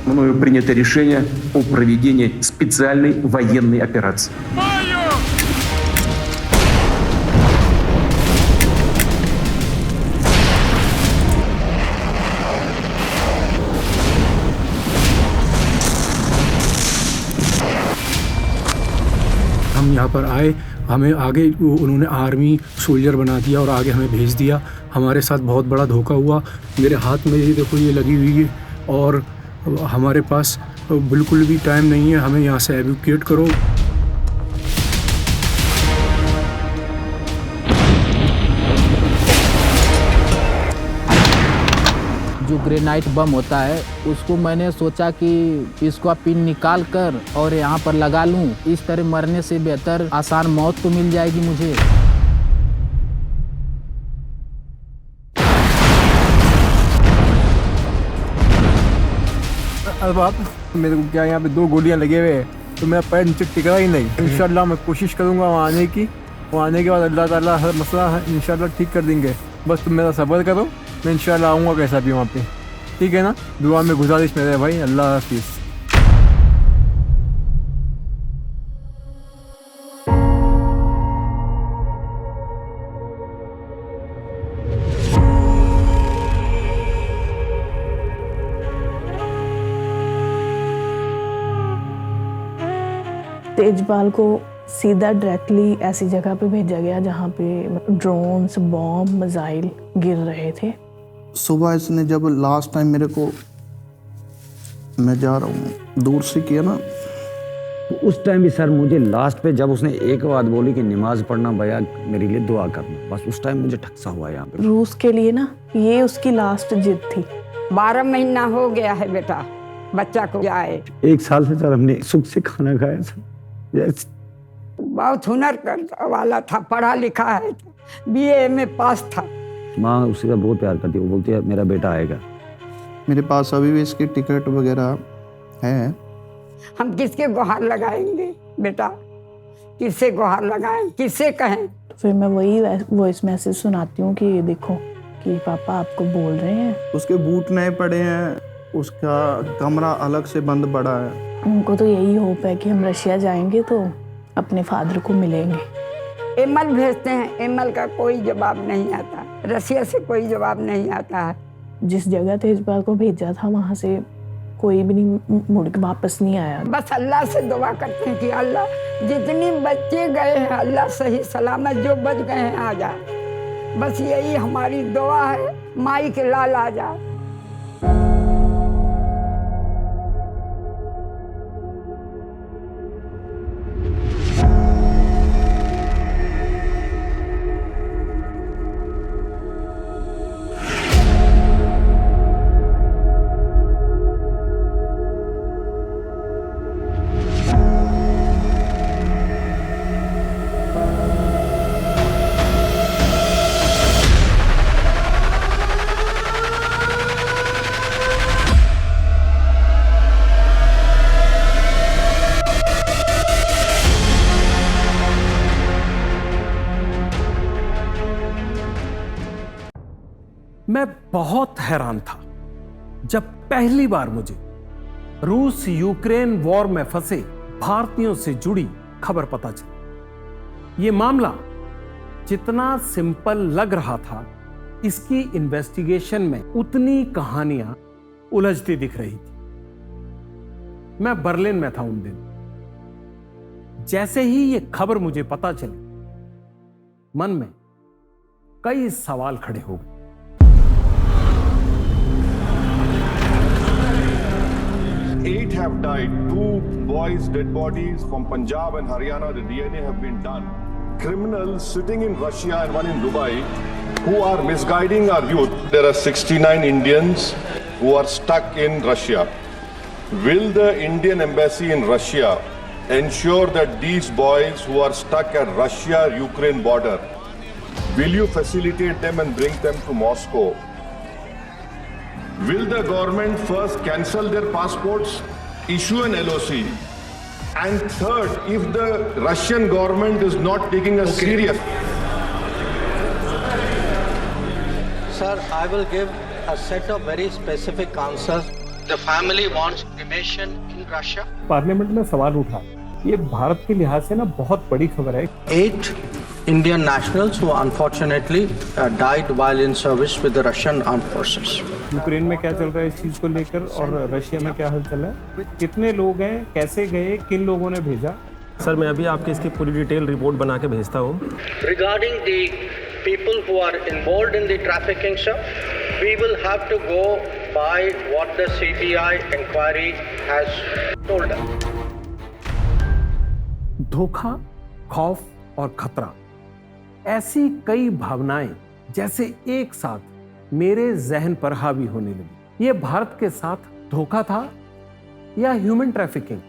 мною принято решение о проведении специальной военной операции. हम यहाँ पर आए, हमें आगे उन्होंने आर्मी सोल्जर बना दिया और आगे हमें भेज दिया। हमारे साथ बहुत बड़ा धोखा हुआ। मेरे हाथ में ये देखो ये लगी हुई है और हमारे पास बिल्कुल भी टाइम नहीं है, हमें यहाँ से एवैक्यूएट करो। जो ग्रेनाइट बम होता है उसको मैंने सोचा कि इसको पिन निकाल कर और यहाँ पर लगा लूँ। इस तरह मरने से बेहतर आसान मौत तो मिल जाएगी मुझे। अब आप मेरे को क्या यहाँ पे 2 गोलियाँ लगे हुए हैं तो मेरा पैर नीचे टिका ही नहीं। इंशाल्लाह मैं कोशिश करूँगा वहाँ आने की। वहाँ आने के बाद अल्लाह ताला हर मसला इंशाल्लाह ठीक कर देंगे। बस तुम मेरा सब्र करो, मैं इंशाल्लाह आऊँगा कैसा भी वहाँ पे। ठीक है ना? दुआ में गुजारिश मेरे भाई। अल्लाह हाफिज़। तेजपाल को सीधा डायरेक्टली ऐसी जगह पे भेजा गया जहाँ पे ड्रोन्स, बॉम्ब, मिसाइल गिर रहे थे। सुबह इसने जब लास्ट टाइम मेरे को, मैं जा रहा हूँ, दूर से किया ना, उस टाइम भी सर मुझे लास्ट पे जब उसने एक बात बोली कि नमाज पढ़ना भैया मेरे लिए दुआ करना, बस उस टाइम मुझे ठक्सा हुआ यहाँ पे। रूस के लिए ना ये उसकी लास्ट जिद थी। 12 महीना हो गया है बेटा, बच्चा को जाए। 1 साल से सर हमने सुख से खाना खाया सर। बहुत हुनर वाला था, पढ़ा लिखा है, BA में पास था। माँ उससे बहुत प्यार करती है, वो बोलती है मेरा बेटा आएगा। मेरे पास अभी भी इसकी टिकट वगैरह है। हम किसके गुहार लगाएंगे बेटा, किससे गुहार लगाएं, किससे कहें? फिर मैं वही वॉइस मैसेज सुनाती हूँ कि ये देखो कि पापा आपको बोल रहे हैं। उसके बूट नए पड़े हैं, उसका कमरा अलग से बंद पड़ा है। उनको तो यही होप है कि हम रशिया जाएंगे तो अपने फादर को मिलेंगे। ईमेल भेजते हैं, ईमेल का कोई जवाब नहीं आता, रशिया से कोई जवाब नहीं आता है। जिस जगह तेजपाल को भेजा था वहाँ से कोई भी नहीं मुड़ के वापस नहीं आया। बस अल्लाह से दुआ करते हैं कि अल्लाह जितने बच्चे गए हैं अल्लाह सही सलामत जो बच गए हैं आ जाए। बस यही हमारी दुआ है, माई के लाल आ जाए। मैं बहुत हैरान था जब पहली बार मुझे रूस यूक्रेन वॉर में फंसे भारतीयों से जुड़ी खबर पता चली। यह मामला जितना सिंपल लग रहा था, इसकी इन्वेस्टिगेशन में उतनी कहानियां उलझती दिख रही थी। मैं बर्लिन में था उन दिन। जैसे ही यह खबर मुझे पता चली, मन में कई सवाल खड़े हो गए। 8 have died. 2 boys' dead bodies from Punjab and Haryana. The DNA have been done. Criminals sitting in Russia and one in Dubai who are misguiding our youth. There are 69 Indians who are stuck in Russia. Will the Indian embassy in Russia ensure that these boys who are stuck at Russia-Ukraine border, will you facilitate them and bring them to Moscow? Will the government first cancel their passports, issue an LOC? And third, if the Russian government is not taking us serious. Sir, I will give a set of very specific answers. The family wants cremation in Russia. Parliament में सवाल उठा, ये भारत के लिहाज से ना बहुत बड़ी खबर है। 8 Indian nationals who unfortunately died while in service with the Russian armed forces. Ukraine में क्या चल रहा है इस चीज को लेकर और रशिया में क्या हलचल है? कितने लोग हैं, कैसे गए, किन लोगों ने भेजा? सर मैं अभी आपके इसकी पूरी डिटेल रिपोर्ट बना के भेजता हूँ। Regarding the people who are involved in the trafficking, sir, we will have to go by what the CBI inquiry has told us. धोखा, खौफ और खतरा, ऐसी कई भावनाएं जैसे एक साथ मेरे जहन पर हावी होने लगी। ये भारत के साथ धोखा था या ह्यूमन ट्रैफिकिंग?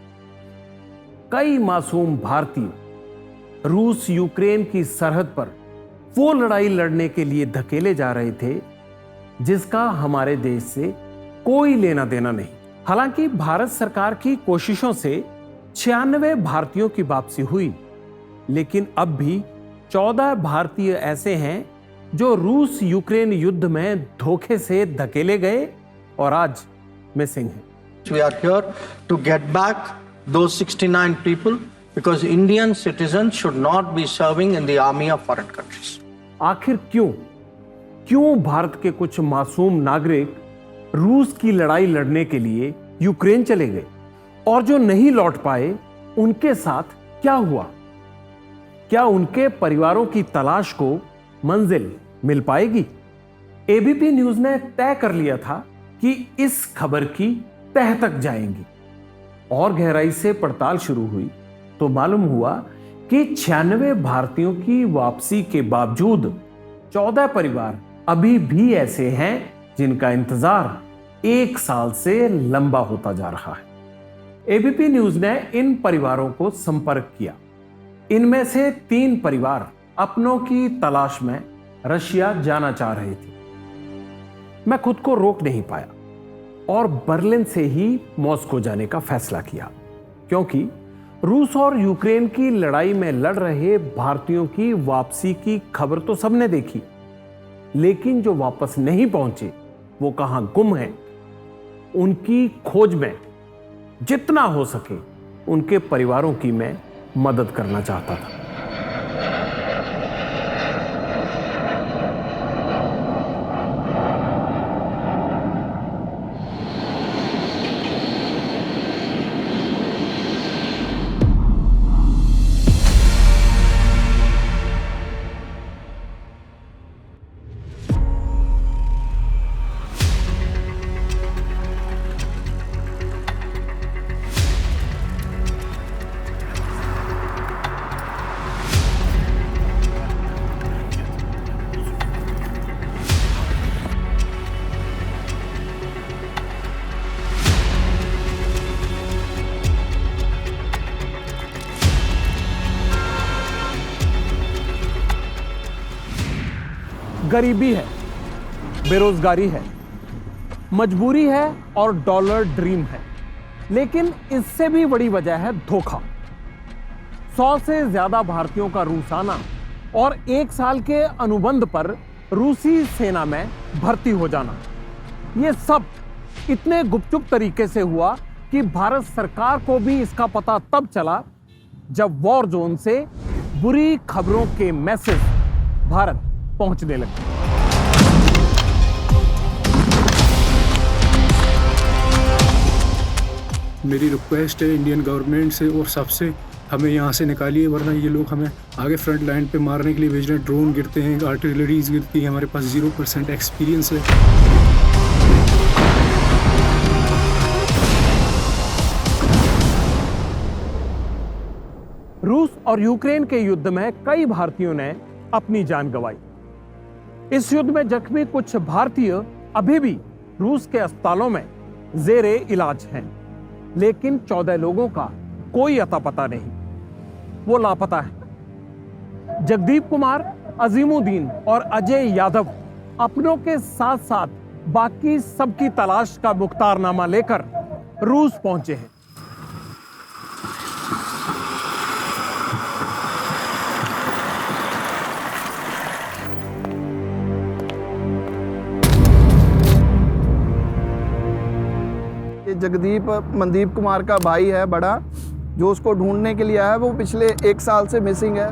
कई मासूम भारतीय रूस यूक्रेन की सरहद पर वो लड़ाई लड़ने के लिए धकेले जा रहे थे जिसका हमारे देश से कोई लेना देना नहीं। हालांकि भारत सरकार की कोशिशों से 96 भारतीयों की वापसी हुई, लेकिन अब भी 14 भारतीय ऐसे हैं जो रूस यूक्रेन युद्ध में धोखे से धकेले गए और आज मिसिंग हैं। We are here to get back those 69 people because Indian citizens should not be serving in the army of foreign countries. आखिर क्यों भारत के कुछ मासूम नागरिक रूस की लड़ाई लड़ने के लिए यूक्रेन चले गए और जो नहीं लौट पाए उनके साथ क्या हुआ? क्या उनके परिवारों की तलाश को मंजिल मिल पाएगी? एबीपी न्यूज ने तय कर लिया था कि इस खबर की तह तक जाएंगी और गहराई से पड़ताल शुरू हुई तो मालूम हुआ कि 96 भारतीयों की वापसी के बावजूद 14 परिवार अभी भी ऐसे हैं जिनका इंतजार 1 साल से लंबा होता जा रहा है। एबीपी न्यूज ने इन परिवारों को संपर्क किया। इनमें से 3 परिवार अपनों की तलाश में रशिया जाना चाह रहे थे। मैं खुद को रोक नहीं पाया और बर्लिन से ही मॉस्को जाने का फैसला किया, क्योंकि रूस और यूक्रेन की लड़ाई में लड़ रहे भारतीयों की वापसी की खबर तो सबने देखी, लेकिन जो वापस नहीं पहुंचे वो कहां गुम हैं, उनकी खोज में जितना हो सके उनके परिवारों की मैं मदद करना चाहता था। गरीबी है, बेरोजगारी है, मजबूरी है और डॉलर ड्रीम है, लेकिन इससे भी बड़ी वजह है धोखा। 100 से ज्यादा भारतीयों का रूस आना और 1 साल के अनुबंध पर रूसी सेना में भर्ती हो जाना, ये सब इतने गुपचुप तरीके से हुआ कि भारत सरकार को भी इसका पता तब चला जब वॉर जोन से बुरी खबरों के मैसेज भारत पहुंचने लगे। मेरी रिक्वेस्ट है इंडियन गवर्नमेंट से और सबसे, हमें यहाँ से निकालिए, वरना ये लोग हमें आगे फ्रंट लाइन पे मारने के लिए भेज रहे हैं। ड्रोन गिरते हैं, आर्टिलरीज गिरती है, हमारे पास 0% एक्सपीरियंस है। रूस और यूक्रेन के युद्ध में कई भारतीयों ने अपनी जान गंवाई। इस युद्ध में जख्मी कुछ भारतीय अभी भी रूस के अस्पतालों में जेरे इलाज हैं, लेकिन 14 लोगों का कोई अता पता नहीं, वो लापता है। जगदीप कुमार, अजीमुद्दीन और अजय यादव अपनों के साथ साथ बाकी सबकी तलाश का मुख्तारनामा लेकर रूस पहुंचे हैं। ये जगदीप मनदीप कुमार का भाई है बड़ा, जो उसको ढूंढने के लिए आया है। वो पिछले 1 साल से मिसिंग है।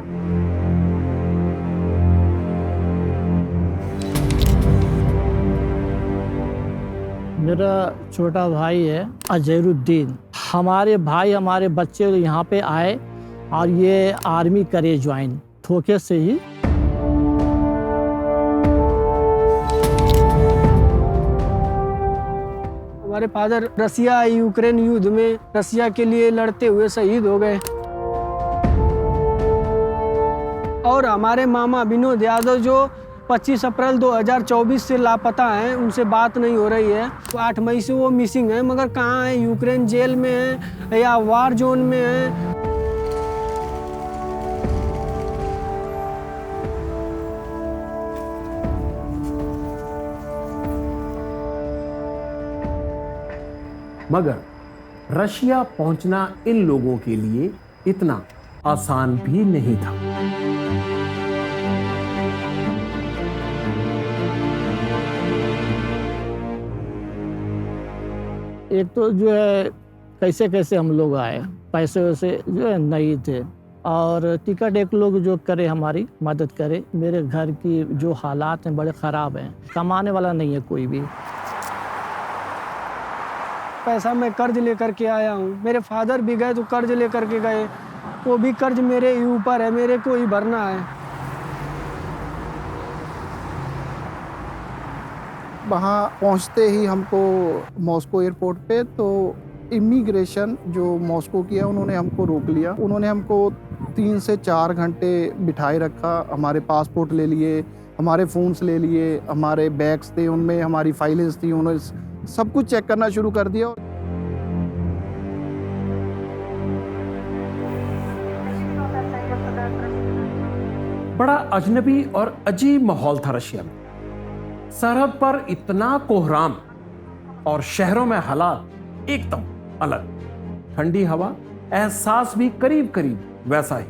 मेरा छोटा भाई है अजहरुद्दीन। हमारे भाई हमारे बच्चे यहाँ पे आए और ये आर्मी करे ज्वाइन धोखे से ही। हमारे फादर रसिया यूक्रेन युद्ध में रसिया के लिए लड़ते हुए शहीद हो गए और हमारे मामा विनोद यादव जो 25 अप्रैल 2024 से लापता हैं, उनसे बात नहीं हो रही है। 8 मई से वो मिसिंग है, मगर कहाँ है? यूक्रेन जेल में है या वार जोन में है। मगर रशिया पहुंचना इन लोगों के लिए इतना आसान भी नहीं था। एक तो जो है कैसे कैसे हम लोग आए, पैसे वैसे जो है नहीं थे, और टिकट एक लोग जो करे हमारी मदद करे। मेरे घर की जो हालात हैं बड़े ख़राब हैं, कमाने वाला नहीं है कोई भी। पैसा मैं कर्ज लेकर के आया हूँ। मेरे फादर भी गए तो कर्ज लेकर के गए, वो भी कर्ज मेरे ही ऊपर है, मेरे को ही भरना है। वहाँ पहुँचते ही हमको मॉस्को एयरपोर्ट पे तो इमिग्रेशन जो मॉस्को की है उन्होंने हमको रोक लिया। उन्होंने हमको 3 से 4 घंटे बिठाए रखा। हमारे पासपोर्ट ले लिए, हमारे फ़ोन्स ले लिए, हमारे बैग्स थे उनमें हमारी फाइलें थी, उन्होंने सब कुछ चेक करना शुरू कर दिया। बड़ा अजनबी और अजीब माहौल था रशिया में। सरहद पर इतना कोहराम और शहरों में हालात एकदम अलग। ठंडी हवा, एहसास भी करीब करीब वैसा ही,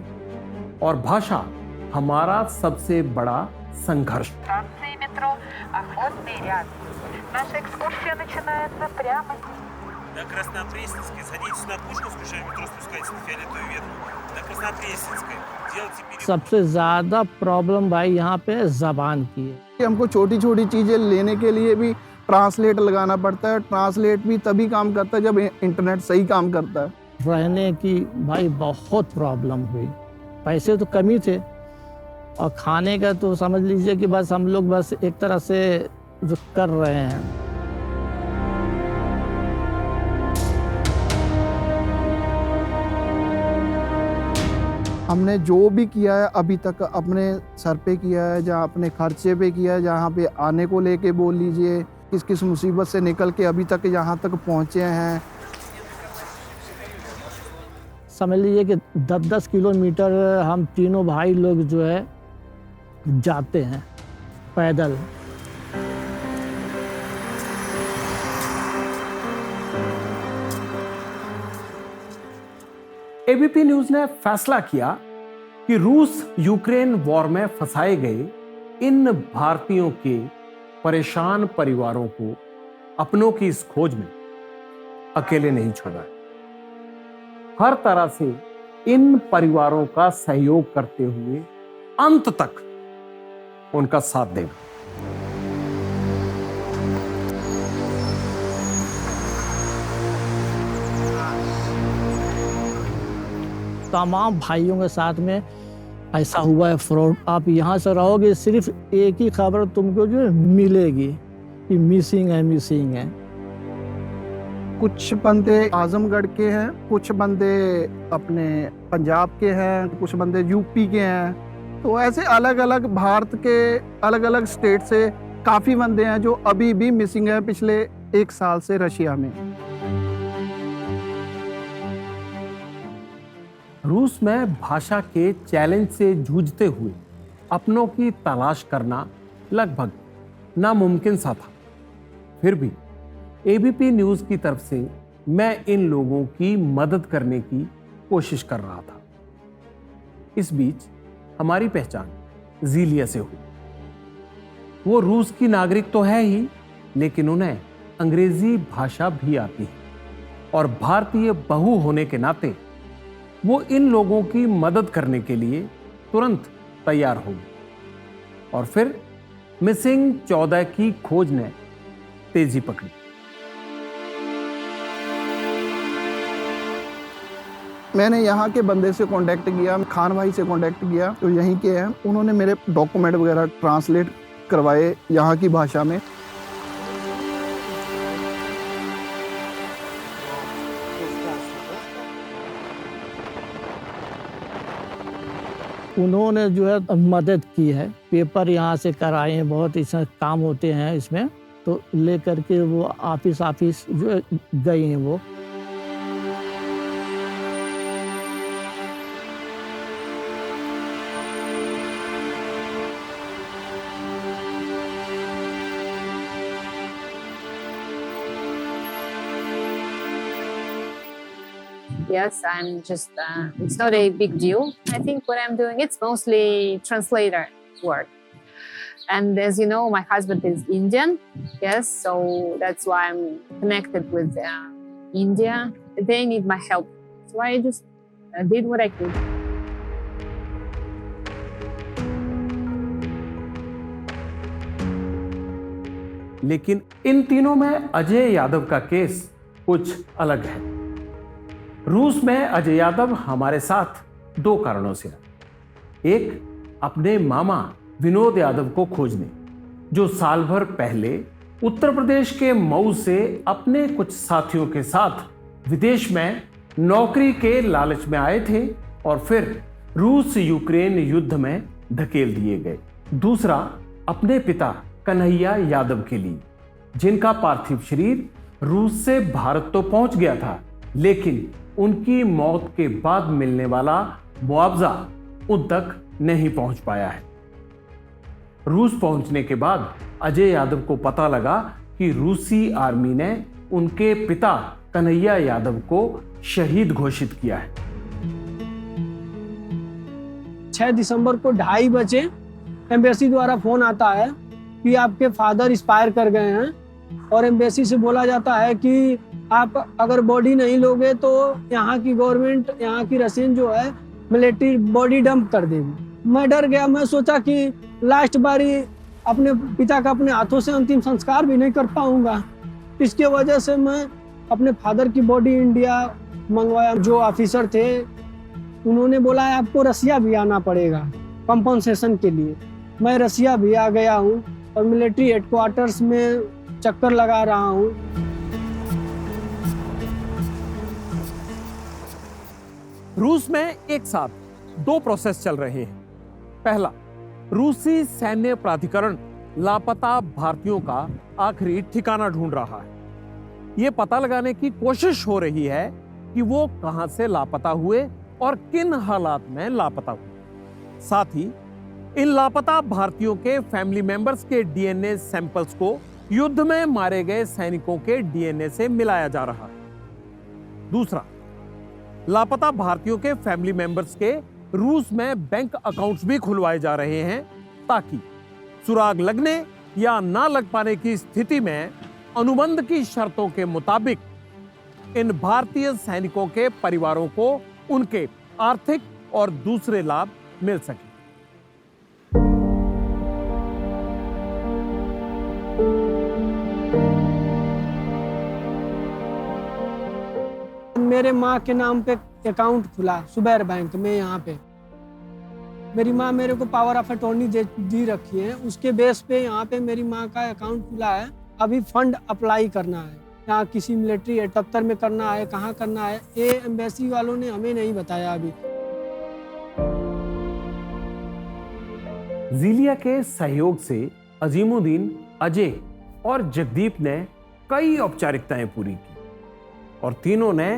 और भाषा हमारा सबसे बड़ा संघर्ष। Наша экскурсия начинается прямо на Краснопресненской. Садитесь на Пушкинскую, сейчас метро спускайтесь на Фиолетовую ветку. На Краснопресненской. Делайте переход. सबसे ज़्यादा प्रॉब्लम भाई यहाँ पे ज़बान की है। हमको छोटी छोटी चीज़ें लेने के लिए भी ट्रांसलेट लगाना पड़ता है। ट्रांसलेट भी तभी काम करता है जब इंटरनेट सही काम करता है। रहने की भाई बहुत प्रॉब्लम हुई। पैसे तो कम ही थे और खाने का तो समझ लीजिए कि बस हम लोग बस एक तरह से जो कर रहे हैं। हमने जो भी किया है अभी तक अपने सर पे किया है, जहाँ अपने खर्चे पे किया है, जहाँ पे आने को लेके बोल लीजिए, किस किस मुसीबत से निकल के अभी तक यहाँ तक पहुँचे हैं। समझ लीजिए कि 10-10 किलोमीटर हम तीनों भाई लोग जो है जाते हैं पैदल। एबीपी न्यूज ने फैसला किया कि रूस यूक्रेन वॉर में फंसाए गए इन भारतीयों के परेशान परिवारों को अपनों की इस खोज में अकेले नहीं छोड़ा। हर तरह से इन परिवारों का सहयोग करते हुए अंत तक उनका साथ देगा। तमाम भाइयों के साथ में ऐसा हुआ है फ्रॉड। आप यहाँ से रहोगे, सिर्फ एक ही खबर तुमको जो है मिलेगी कि मिसिंग है। कुछ बंदे आजमगढ़ के हैं, कुछ बंदे अपने पंजाब के हैं, कुछ बंदे यूपी के हैं। तो ऐसे अलग अलग भारत के अलग अलग स्टेट से काफ़ी बंदे हैं जो अभी भी मिसिंग है पिछले 1 साल से रशिया में। रूस में भाषा के चैलेंज से जूझते हुए अपनों की तलाश करना लगभग नामुमकिन सा था। फिर भी एबीपी न्यूज की तरफ से मैं इन लोगों की मदद करने की कोशिश कर रहा था। इस बीच हमारी पहचान जीलिया से हुई। वो रूस की नागरिक तो है ही, लेकिन उन्हें अंग्रेजी भाषा भी आती है। और भारतीय बहू होने के नाते वो इन लोगों की मदद करने के लिए तुरंत तैयार हो गई और फिर मिसिंग 14 की खोज ने तेजी पकड़ी। मैंने यहाँ के बंदे से कांटेक्ट किया, खान भाई से कांटेक्ट किया, तो यहीं के हैं। उन्होंने मेरे डॉक्यूमेंट वगैरह ट्रांसलेट करवाए यहाँ की भाषा में। उन्होंने जो है मदद की है, पेपर यहाँ से कराए हैं, बहुत ऐसा काम होते हैं इसमें, तो ले करके वो ऑफिस जो है गए हैं वो। Yes, I'm just, it's not a big deal. I think what I'm doing, it's mostly translator work. And as you know, my husband is Indian, yes, so that's why I'm connected with India. They need my help. So I just did what I could. लेकिन इन तीनों में अजय यादव का case कुछ अलग है। रूस में अजय यादव हमारे साथ दो कारणों से आए। एक, अपने मामा विनोद यादव को खोजने, जो साल भर पहले उत्तर प्रदेश के मऊ से अपने कुछ साथियों के साथ विदेश में नौकरी के लालच में आए थे और फिर रूस यूक्रेन युद्ध में धकेल दिए गए। दूसरा, अपने पिता कन्हैया यादव के लिए, जिनका पार्थिव शरीर रूस से भारत तो पहुंच गया था, लेकिन उनकी मौत के बाद मिलने वाला मुआवजा उन तक नहीं पहुंच पाया है। रूस पहुंचने के बाद अजय यादव को पता लगा कि रूसी आर्मी ने उनके पिता कन्हैया यादव को शहीद घोषित किया है। 6 दिसंबर को 2:30 बजे एम्बेसी द्वारा फोन आता है कि आपके फादर एक्सपायर कर गए हैं और एम्बेसी से बोला जाता है कि आप अगर बॉडी नहीं लोगे तो यहाँ की गवर्नमेंट, यहाँ की रशियन जो है मिलिट्री बॉडी डंप कर देगी। मैं डर गया। मैं सोचा कि लास्ट बारी अपने पिता का अपने हाथों से अंतिम संस्कार भी नहीं कर पाऊंगा। इसके वजह से मैं अपने फादर की बॉडी इंडिया मंगवाया। जो ऑफिसर थे उन्होंने बोला है आपको रसिया भी आना पड़ेगा कंपनसेशन के लिए। मैं रसिया भी आ गया हूँ और मिलिट्री हेडक्वार्टर्स में चक्कर लगा रहा हूँ। रूस में एक साथ 2 प्रोसेस चल रहे हैं। पहला, रूसी सैन्य प्राधिकरण लापता भारतीयों का आखिरी ठिकाना ढूंढ रहा है। यह पता लगाने की कोशिश हो रही है कि वो कहां से लापता हुए और किन हालात में लापता हुए। साथ ही इन लापता भारतीयों के फैमिली मेंबर्स के डीएनए सैंपल्स को युद्ध में मारे गए सैनिकों के डीएनए से मिलाया जा रहा है। दूसरा, लापता भारतीयों के फैमिली मेंबर्स के रूस में बैंक अकाउंट्स भी खुलवाए जा रहे हैं ताकि सुराग लगने या ना लग पाने की स्थिति में अनुबंध की शर्तों के मुताबिक इन भारतीय सैनिकों के परिवारों को उनके आर्थिक और दूसरे लाभ मिल सके। मेरे माँ के नाम पे अकाउंट खुला सुबैर बैंक में। यहाँ पे मेरी माँ मेरे को पावर ऑफ अटॉर्नी दी रखी है, उसके बेस पे यहाँ पे मेरी माँ का अकाउंट खुला है। अभी फंड अप्लाई करना है, यहाँ किसी मिलिट्री दफ्तर में करना है, कहाँ करना है, ये एम्बेसी वालों ने हमें नहीं बताया अभी। जीलिया के सहयोग से अजीमुद्दीन, अजय और जगदीप ने कई औपचारिकताएं पूरी की और तीनों ने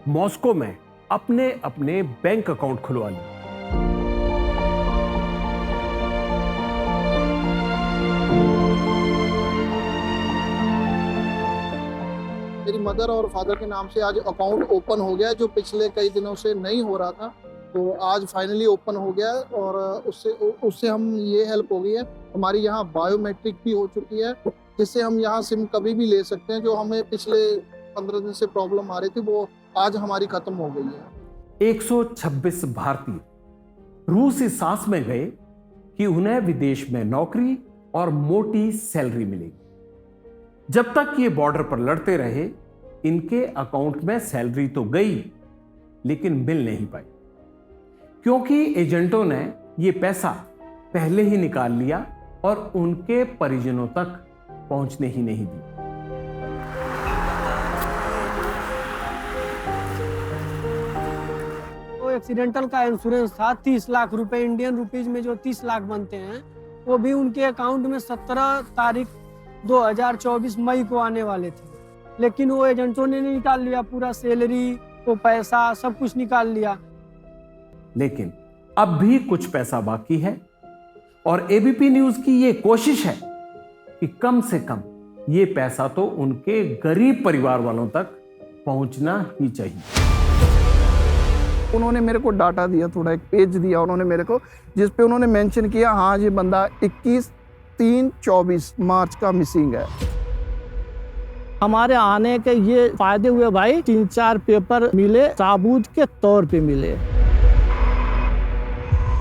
मॉस्को में अपने अपने बैंक अकाउंट खुलवा लिए। मेरी मदर और फादर के नाम से आज अकाउंट ओपन हो गया, जो पिछले कई दिनों से नहीं हो रहा था, तो आज फाइनली ओपन हो गया और उससे हम ये हेल्प हो गई है। हमारी यहाँ बायोमेट्रिक भी हो चुकी है, जिससे हम यहाँ सिम कभी भी ले सकते हैं, जो हमें पिछले 15 दिन से प्रॉब्लम आ रही थी, वो आज हमारी खत्म हो गई है। 126 भारतीय रूस इस आस में गए कि उन्हें विदेश में नौकरी और मोटी सैलरी मिलेगी। जब तक ये बॉर्डर पर लड़ते रहे, इनके अकाउंट में सैलरी तो गई लेकिन मिल नहीं पाई, क्योंकि एजेंटों ने ये पैसा पहले ही निकाल लिया और उनके परिजनों तक पहुंचने ही नहीं दी। तो एक्सीडेंटल का इंश्योरेंस था 30 लाख रुपए, इंडियन रुपीज में जो 30 लाख बनते हैं, वो भी उनके अकाउंट में 17 तारीख 2024 मई को आने वाले थे, लेकिन वो एजेंटों ने निकाल लिया पूरा, सैलरी, वो पैसा सब कुछ निकाल लिया। लेकिन अब भी कुछ पैसा बाकी है और एबीपी न्यूज की ये कोशिश है कि कम से कम ये पैसा तो उनके गरीब परिवार वालों तक पहुंचना ही चाहिए। उन्होंने मेरे को डाटा दिया, थोड़ा एक पेज दिया उन्होंने मेरे को, जिस पे उन्होंने मेंशन किया हाँ ये बंदा 21/3/24 मार्च का मिसिंग है। हमारे आने के ये फायदे हुए भाई, 3-4 पेपर मिले, साबूत के तौर पे मिले,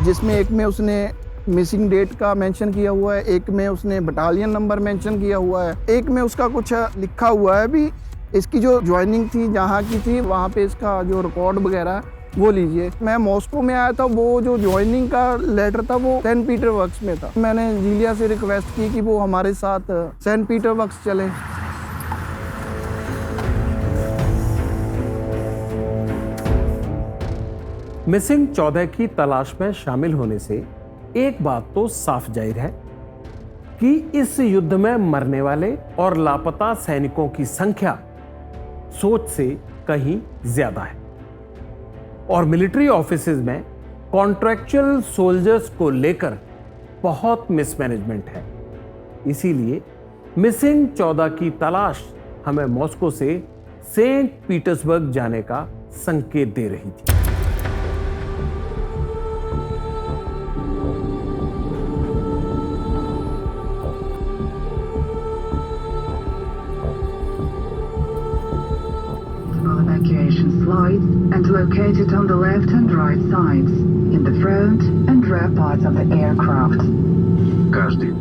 जिसमें एक में उसने मिसिंग डेट का मेंशन किया हुआ है, एक में उसने बटालियन नंबर मेंशन किया हुआ है, एक में उसका कुछ लिखा हुआ है भी, इसकी जो ज्वाइनिंग थी जहाँ की थी वहाँ पे इसका जो रिकॉर्ड वगैरह वो लीजिए। मैं मॉस्को में आया था, वो जो ज्वाइनिंग का लेटर था वो सेंट पीटरबर्ग में था। मैंने जीलिया से रिक्वेस्ट की कि वो हमारे साथ सेंट पीटरबर्ग चले। मिसिंग 14 की तलाश में शामिल होने से एक बात तो साफ जाहिर है कि इस युद्ध में मरने वाले और लापता सैनिकों की संख्या सोच से कहीं ज्यादा है और मिलिट्री ऑफिसेज में कॉन्ट्रैक्चुअल सोल्जर्स को लेकर बहुत मिसमैनेजमेंट है। इसीलिए मिसिंग 14 की तलाश हमें मॉस्को से सेंट पीटर्सबर्ग जाने का संकेत दे रही थी। Evacuation slides and located on the left and right sides, in the front and rear parts of the aircraft. Каждый.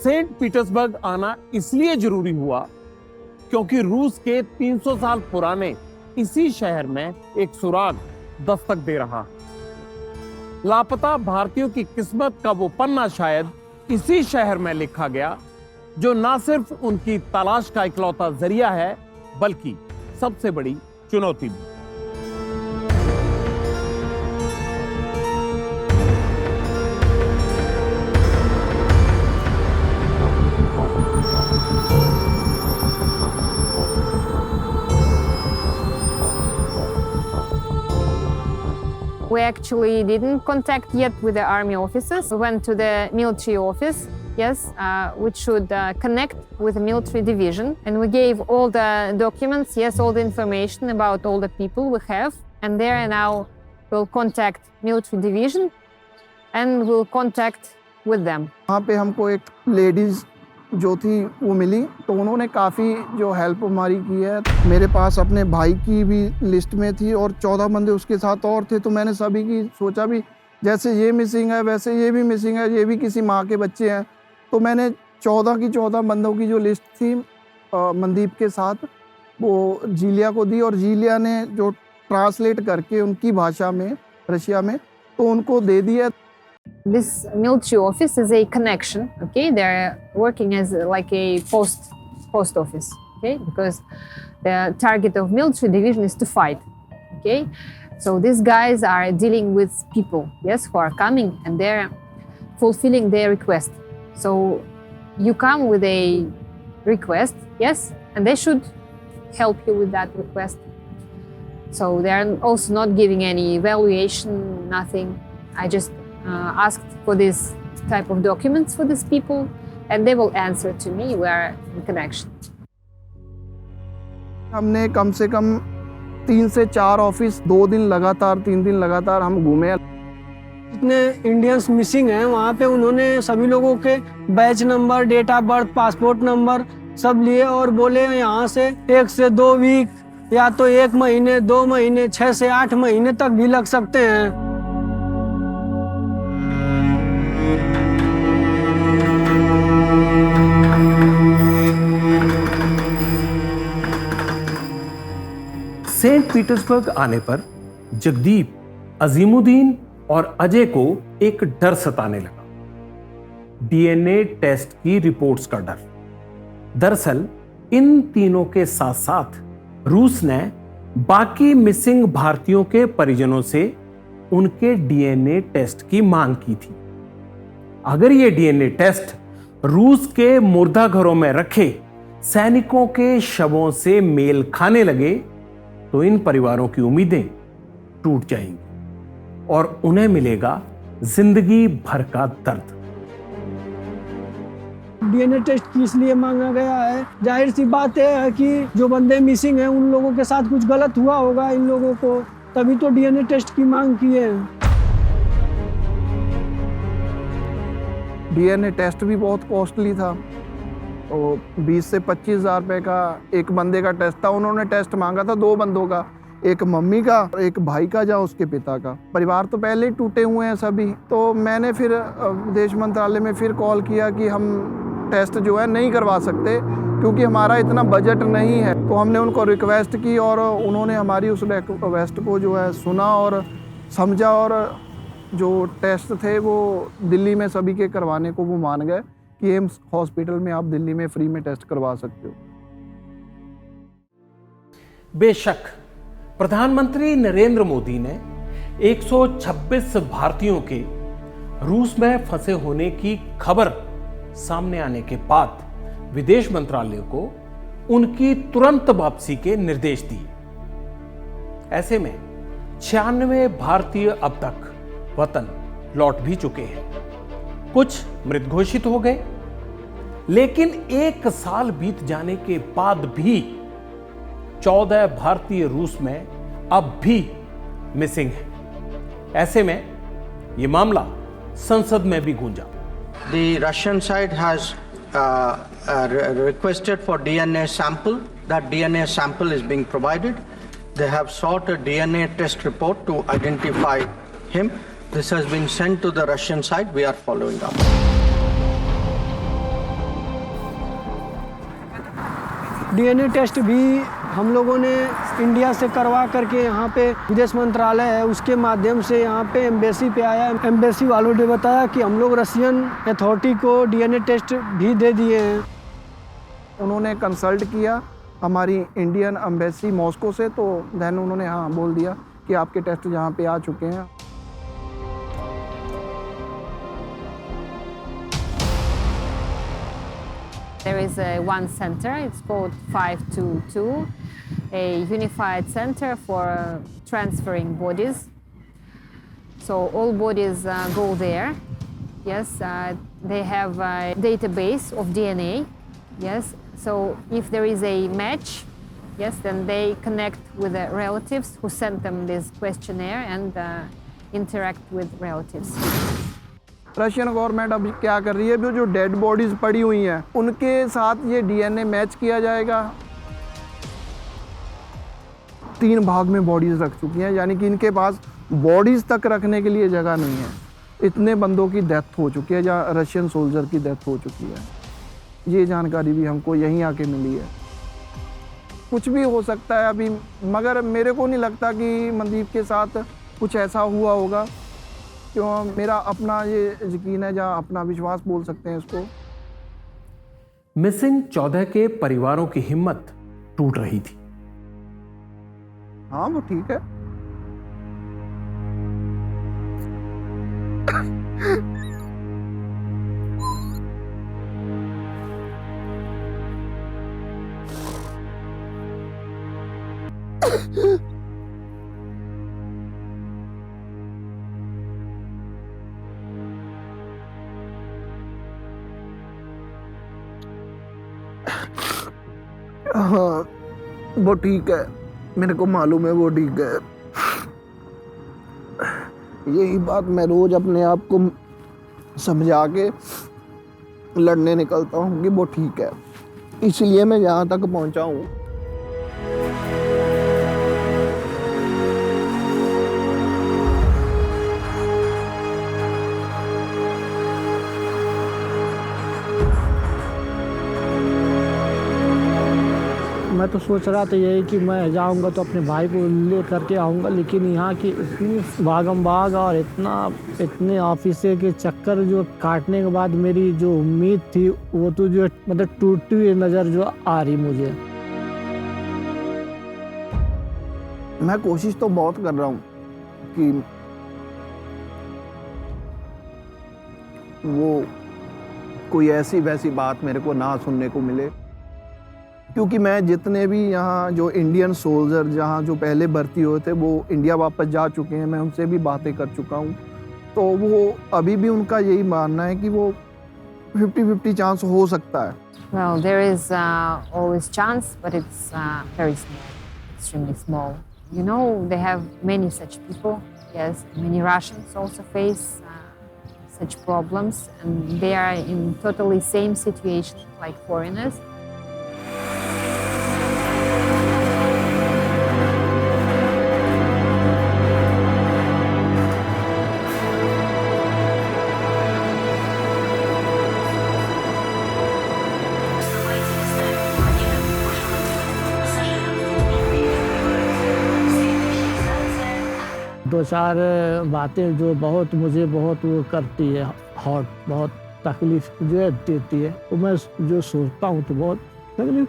Saint Petersburg आना इसलिए जरूरी हुआ क्योंकि रूस के 300 साल पुराने इसी शहर में एक सुराग दस्तक दे रहा। लापता भारतीयों की किस्मत का वो पन्ना शायद इसी शहर में लिखा गया, जो ना सिर्फ उनकी तलाश का इकलौता जरिया है बल्कि सबसे बड़ी चुनौती भी। We actually didn't contact yet with the army officers. We went to the military office, yes, which should connect with the military division. And we gave all the documents, yes, all the information about all the people we have. And there now we'll contact military division and we'll contact with them. वहाँ पे हमको एक ladies जो थी वो मिली, तो उन्होंने काफ़ी जो हेल्प हमारी की है। मेरे पास अपने भाई की भी लिस्ट में थी और 14 बंदे उसके साथ और थे, तो मैंने सभी की सोचा भी जैसे ये मिसिंग है वैसे ये भी मिसिंग है, ये भी किसी माँ के बच्चे हैं। तो मैंने 14 की 14 बंदों की जो लिस्ट थी मनदीप के साथ वो जीलिया को दी और जीलिया ने जो ट्रांसलेट करके उनकी भाषा में रशिया में तो उनको दे दिया। This military office is a connection, okay? They're working as like a post office, okay? Because the target of military division is to fight, okay? So these guys are dealing with people, yes, who are coming and they're fulfilling their request. So you come with a request, yes, and they should help you with that request. So they are also not giving any evaluation, nothing. I just asked for this type of documents for these people, and they will answer to me. We are in connection. हमने कम से कम 3 से 4 office 2 दिन लगातार 3 दिन लगातार हम घूमे। जितने इंडियंस मिसिंग हैं वहाँ पे उन्होंने सभी लोगों के batch number, date of birth, passport number सब लिए और बोले यहाँ से 1 से 2 वीक या तो 1 महीने, 2 महीने, 6 से 8 महीने तक भी लग सकते हैं। सेंट पीटर्सबर्ग आने पर जगदीप, अजीमुद्दीन और अजय को एक डर सताने लगा, डीएनए टेस्ट की रिपोर्ट्स का डर। दरअसल इन तीनों के साथ साथ रूस ने बाकी मिसिंग भारतीयों के परिजनों से उनके डीएनए टेस्ट की मांग की थी। अगर ये डीएनए टेस्ट रूस के मुर्दा घरों में रखे सैनिकों के शवों से मेल खाने लगे तो इन परिवारों की उम्मीदें टूट जाएंगी और उन्हें मिलेगा जिंदगी भर का दर्द। डीएनए टेस्ट किस लिए मांगा गया है? जाहिर सी बात है कि जो बंदे मिसिंग हैं उन लोगों के साथ कुछ गलत हुआ होगा इन लोगों को, तभी तो डीएनए टेस्ट की मांग की है। डीएनए टेस्ट भी बहुत कॉस्टली था, तो 20 से 25 हज़ार रुपये का एक बंदे का टेस्ट था। उन्होंने टेस्ट मांगा था 2 बंदों का, एक मम्मी का और एक भाई का या उसके पिता का। परिवार तो पहले ही टूटे हुए हैं सभी। तो मैंने फिर विदेश मंत्रालय में फिर कॉल किया कि हम टेस्ट जो है नहीं करवा सकते क्योंकि हमारा इतना बजट नहीं है। तो हमने उनको रिक्वेस्ट की और उन्होंने हमारी उस रिक्वेस्ट को जो है सुना और समझा और जो टेस्ट थे वो दिल्ली में सभी के करवाने को वो मान गए कि एम्स हॉस्पिटल में आप दिल्ली में फ्री में टेस्ट करवा सकते हो। बेशक प्रधानमंत्री नरेंद्र मोदी ने 126 भारतीयों के रूस में फंसे होने की खबर सामने आने के बाद विदेश मंत्रालय को उनकी तुरंत वापसी के निर्देश दिए। ऐसे में 96 भारतीय अब तक वतन लौट भी चुके हैं। कुछ मृत घोषित हो गए, लेकिन 1 साल बीत जाने के बाद भी 14 भारतीय रूस में अब भी मिसिंग है। ऐसे में यह मामला संसद में भी गूंजा। The Russian side has requested for DNA sample. That DNA sample is being provided. They have sought a DNA test report to identify him. This has been sent to the Russian side. We are following up. DNA test भी हम लोगों ने India से करवा करके यहाँ पे विदेश मंत्रालय है उसके माध्यम से यहाँ पे एम्बेसी पे आया। एम्बेसी वालों ने बताया कि हम लोग रशियन अथॉरिटी को डीएनए टेस्ट भी दे दिए हैं। उन्होंने कंसल्ट किया हमारी इंडियन एम्बेसी मॉस्को से, तो देन उन्होंने हाँ बोल दिया कि आपके टेस्ट यहाँ पे आ चुके हैं। There is one center, it's called 522, a unified center for transferring bodies. So all bodies go there. Yes, they have a database of DNA. Yes, so if there is a match, yes, then they connect with the relatives who sent them this questionnaire and interact with relatives. Russian government अब क्या कर रही है, जो dead bodies पड़ी हुई हैं उनके साथ ये डीएनए मैच किया जाएगा। 3 भाग में बॉडीज रख चुकी हैं, यानी कि इनके पास बॉडीज तक रखने के लिए जगह नहीं है। इतने बंदों की डेथ हो चुकी है, जहाँ रशियन सोल्जर की डेथ हो चुकी है। ये जानकारी भी हमको यहीं आके मिली है। कुछ भी हो सकता है अभी, मगर मेरे को नहीं लगता कि मनदीप के साथ कुछ ऐसा हुआ होगा। क्यों, मेरा अपना ये यकीन है, जहाँ अपना विश्वास बोल सकते हैं इसको। मिसिंग 14 के परिवारों की हिम्मत टूट रही थी। हाँ वो ठीक है। हाँ वो ठीक है, मेरे को मालूम है वो ठीक है। यही बात मैं रोज अपने आप को समझा के लड़ने निकलता हूँ कि वो ठीक है, इसलिए मैं यहाँ तक पहुँचा हूँ। मैं तो सोच रहा था यही कि मैं जाऊंगा तो अपने भाई को ले करके आऊंगा, लेकिन यहाँ की इतनी भागम भाग और इतने ऑफिस के चक्कर जो काटने के बाद मेरी जो उम्मीद थी वो तो जो मतलब टूटती हुई नज़र जो आ रही मुझे। मैं कोशिश तो बहुत कर रहा हूँ कि वो कोई ऐसी वैसी बात मेरे को ना सुनने को मिले, क्योंकि मैं जितने भी यहाँ जो इंडियन सोल्जर जहाँ जो पहले भर्ती हुए थे वो इंडिया वापस जा चुके हैं, मैं उनसे भी बातें कर चुका हूँ, तो वो अभी भी उनका यही मानना है कि वो 50-50 चांस हो सकता है। Well, there is always chance, but it's very small, extremely small. You know, they have many such people. Yes, many Russians also face such problems, and they are in totally same situation like foreigners. दो चार बातें जो बहुत मुझे बहुत वो करती है, हॉट बहुत तकलीफ जो है देती है, वो मैं जो सोचता हूँ तो बहुत तकलीफ।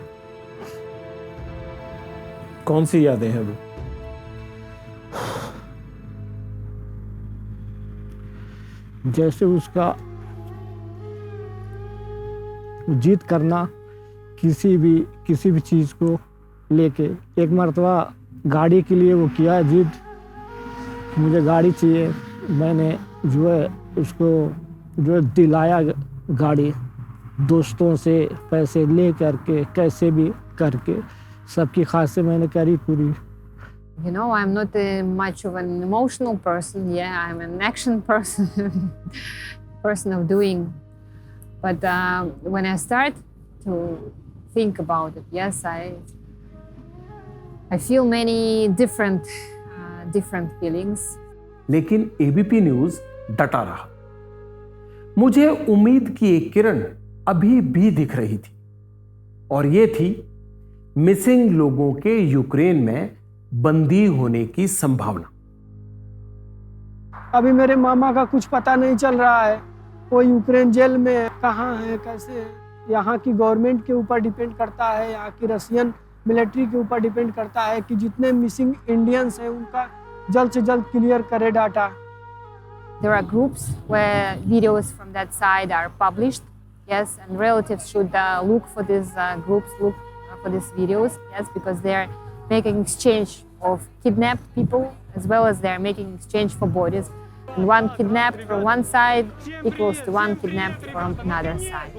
कौन सी यादें हैं वो? जैसे उसका जीत करना किसी भी चीज़ को लेके। एक मरतबा गाड़ी के लिए वो किया जिद, मुझे गाड़ी चाहिए, मैंने जो है उसको जो है दिलाया गाड़ी, दोस्तों से पैसे ले करके कैसे भी करके सबकी ख्वाहिशें मैंने करी पूरी। You know, I'm not much of an emotional person. Yeah, I'm an action person, person of doing. But when I start to think about it, yes, I feel many different feelings. लेकिन ABP news डटा रहा। मुझे उम्मीद की एक किरण अभी भी दिख रही थी, और ये थी मिसिंग लोगों के यूक्रेन में बंदी होने की संभावना। अभी मेरे मामा का कुछ पता नहीं चल रहा है, वो यूक्रेन जेल में है, कहाँ है, कैसे है। यहाँ की गवर्नमेंट के ऊपर डिपेंड करता है, यहाँ की रशियन मिलिट्री के ऊपर डिपेंड करता है कि जितने मिसिंग इंडियंस हैं उनका जल्द से जल्द क्लियर करे data. There are groups where videos from that side are published, yes, and relatives should look for these groups, look for these videos, yes, because they are making exchange of kidnapped people as well as they are making exchange for bodies. And one kidnapped from one side equals to one kidnapped from another side.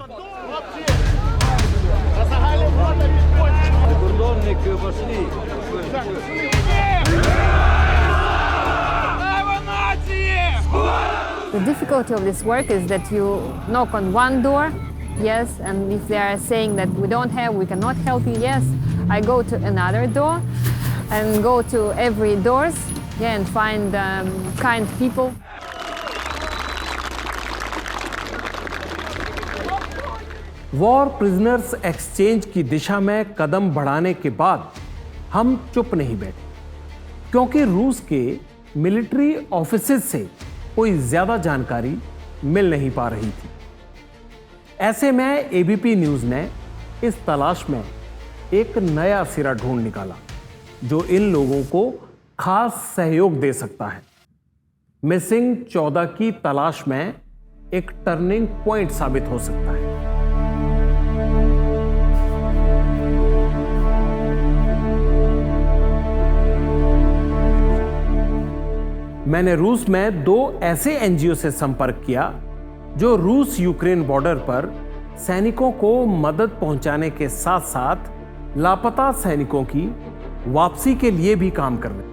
The difficulty of this work is that you knock on one door, yes, and if they are saying that we cannot help you, yes, I go to another door and go to every doors, yeah, and find kind people. War prisoners exchange की दिशा में कदम बढ़ाने के बाद हम चुप नहीं बैठे, क्योंकि रूस के मिलिट्री ऑफिसेस से कोई ज्यादा जानकारी मिल नहीं पा रही थी। ऐसे में एबीपी न्यूज ने इस तलाश में एक नया सिरा ढूंढ निकाला जो इन लोगों को खास सहयोग दे सकता है। मिसिंग 14 की तलाश में एक टर्निंग पॉइंट साबित हो सकता है। मैंने रूस में 2 ऐसे एनजीओ से संपर्क किया जो रूस यूक्रेन बॉर्डर पर सैनिकों को मदद पहुंचाने के साथ साथ लापता सैनिकों की वापसी के लिए भी काम कर रहे हैं।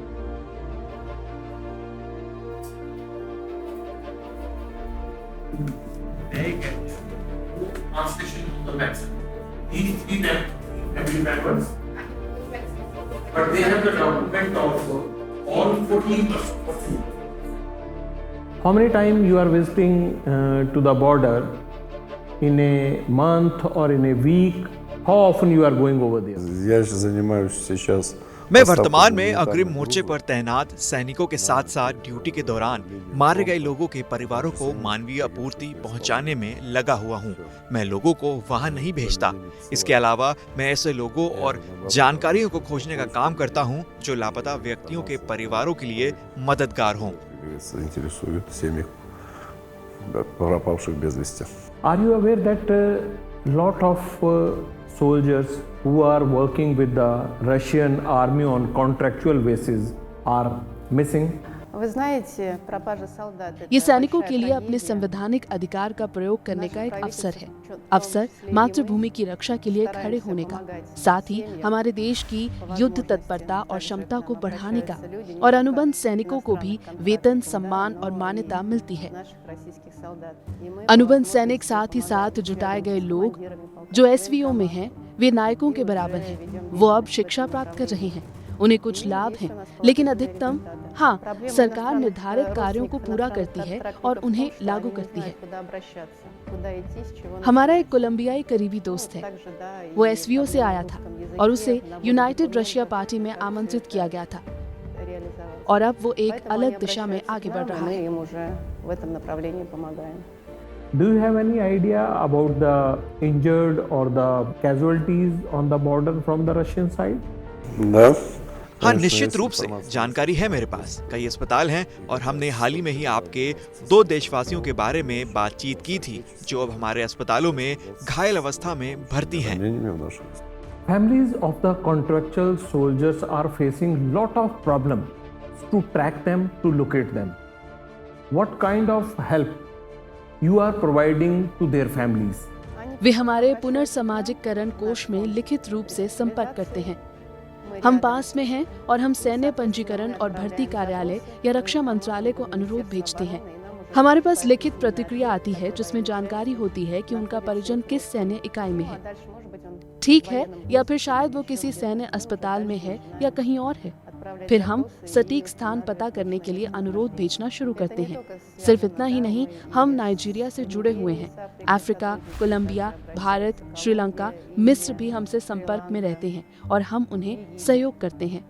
But they have the document of all 14%. How many times you are visiting to the border in a month or in a week? How often you are going over there? Я же занимаюсь сейчас. मैं वर्तमान में अग्रिम मोर्चे पर तैनात सैनिकों के साथ साथ ड्यूटी के दौरान मारे गए लोगों के परिवारों को मानवीय आपूर्ति पहुंचाने में लगा हुआ हूं। मैं लोगों को वहां नहीं भेजता। इसके अलावा मैं ऐसे लोगों और जानकारियों को खोजने का काम करता हूं जो लापता व्यक्तियों के परिवारों के लिए मददगार हों। Are you aware that lot of soldiers who are working with the Russian army on contractual basis are missing? ये सैनिकों के लिए अपने संवैधानिक अधिकार का प्रयोग करने का एक अवसर है। अवसर मातृभूमि की रक्षा के लिए खड़े होने का, साथ ही हमारे देश की युद्ध तत्परता और क्षमता को बढ़ाने का। और अनुबंध सैनिकों को भी वेतन, सम्मान और मान्यता मिलती है। अनुबंध सैनिक साथ ही साथ जुटाए गए लोग जो SVO में हैं, वे नायकों के बराबर हैं। वो अब शिक्षा प्राप्त कर रहे हैं। उन्हें कुछ लाभ हैं, लेकिन अधिकतम सरकार निर्धारित कार्यों को पूरा करती है और उन्हें लागू करती है। हमारा एक कोलंबियाई करीबी दोस्त है। वो SVO से आया था और उसे यूनाइटेड रशिया पार्टी में आमंत्रित किया गया था और अब वो एक अलग दिशा में आगे बढ़ रहा है। Do you have any idea about the injured or the casualties on the border from the Russian side? हाँ, निश्चित रूप से जानकारी है मेरे पास। कई अस्पताल हैं और हमने हाल ही में ही आपके 2 देशवासियों के बारे में बातचीत की थी जो अब हमारे अस्पतालों में घायल अवस्था में भर्ती हैं। Families of the contractual soldiers are facing lot of problems to track them, to locate them. What kind of help you are providing to their families? वे हमारे पुनर्सामाजिकरण कोष में लिखित रूप से संपर्क करते हैं। हम पास में हैं और हम सैन्य पंजीकरण और भर्ती कार्यालय या रक्षा मंत्रालय को अनुरोध भेजते हैं। हमारे पास लिखित प्रतिक्रिया आती है जिसमें जानकारी होती है कि उनका परिजन किस सैन्य इकाई में है, ठीक है, या फिर शायद वो किसी सैन्य अस्पताल में है या कहीं और है। फिर हम सटीक स्थान पता करने के लिए अनुरोध भेजना शुरू करते हैं। सिर्फ इतना ही नहीं, हम नाइजीरिया से जुड़े हुए हैं। अफ्रीका, कोलंबिया, भारत, श्रीलंका, मिस्र भी हमसे संपर्क में रहते हैं और हम उन्हें सहयोग करते हैं।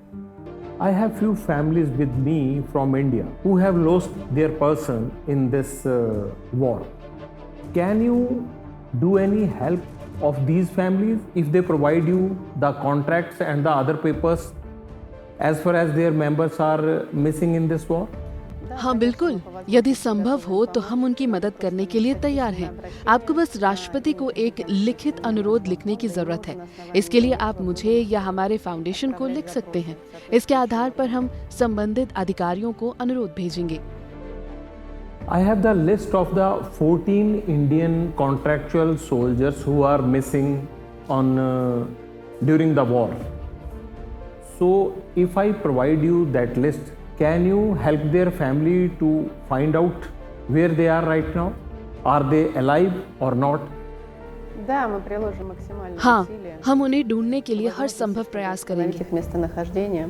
I have few families with me from India who have lost their person in this war. Can you do any help of these families if they provide you the contracts and the other papers as far as their members are missing in this war? हाँ बिल्कुल, यदि संभव हो तो हम उनकी मदद करने के लिए तैयार हैं। आपको बस राष्ट्रपति को एक लिखित अनुरोध लिखने की जरूरत है। इसके लिए आप मुझे या हमारे फाउंडेशन को लिख सकते हैं। इसके आधार पर हम संबंधित अधिकारियों को अनुरोध भेजेंगे। I have the list of the 14 Indian contractual soldiers who are missing on during the war. So if I provide you that list, can you help their family to find out where they are right now? Are they alive or not? हाँ, हम उन्हें ढूंढने के लिए हर संभव प्रयास करेंगे।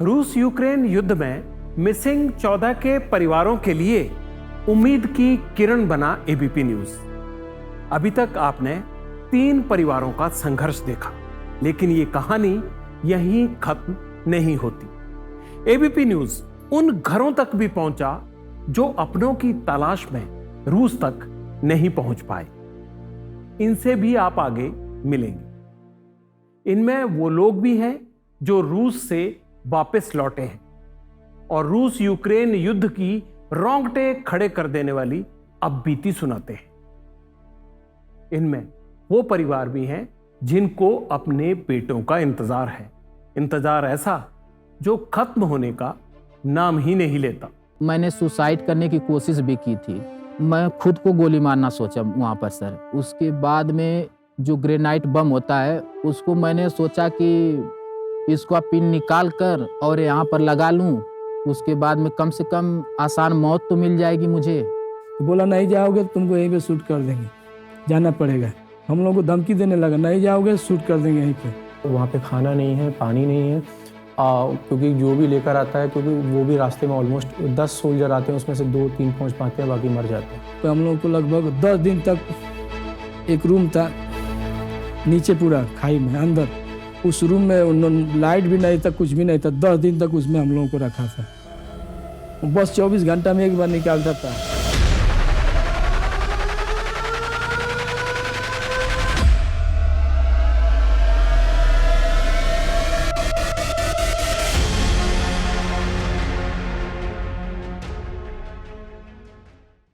रूस यूक्रेन युद्ध में मिसिंग 14 के परिवारों के लिए उम्मीद की किरण बना एबीपी न्यूज। अभी तक आपने 3 परिवारों का संघर्ष देखा, लेकिन ये कहानी यहीं खत्म नहीं होती। एबीपी न्यूज उन घरों तक भी पहुंचा जो अपनों की तलाश में रूस तक नहीं पहुंच पाए। इनसे भी आप आगे मिलेंगे। इनमें वो लोग भी हैं जो रूस से वापस लौटे हैं और रूस यूक्रेन युद्ध की रोंगटे खड़े कर देने वाली अब बीती सुनाते हैं। इनमें वो परिवार भी हैं जिनको अपने बेटों का इंतजार है, इंतजार ऐसा जो खत्म होने का नाम ही नहीं लेता। मैंने सुसाइड करने की कोशिश भी की थी। मैं खुद को गोली मारना सोचा वहाँ पर सर। उसके बाद में जो ग्रेनाइट बम होता है उसको मैंने सोचा कि इसको पिन निकाल कर और यहाँ पर लगा लूँ, उसके बाद में कम से कम आसान मौत तो मिल जाएगी मुझे। बोला नहीं जाओगे तो तुमको यहीं पे शूट कर देंगे, जाना पड़ेगा। हम लोग को धमकी देने लगा, नहीं जाओगे शूट कर देंगे यहीं पे। वहाँ पे खाना नहीं है, पानी नहीं है, क्योंकि जो भी लेकर आता है, क्योंकि वो भी रास्ते में ऑलमोस्ट 10 सोल्जर आते हैं, उसमें से 2-3 पहुँच पाते हैं, बाकी मर जाते हैं। तो हम लोग को लगभग 10 दिन तक एक रूम था नीचे पूरा खाई में अंदर, उस रूम में लाइट भी नहीं था, कुछ भी नहीं था। 10 दिन तक उसमें हम लोगों को रखा था। बस 24 घंटा में एक बार निकालता था।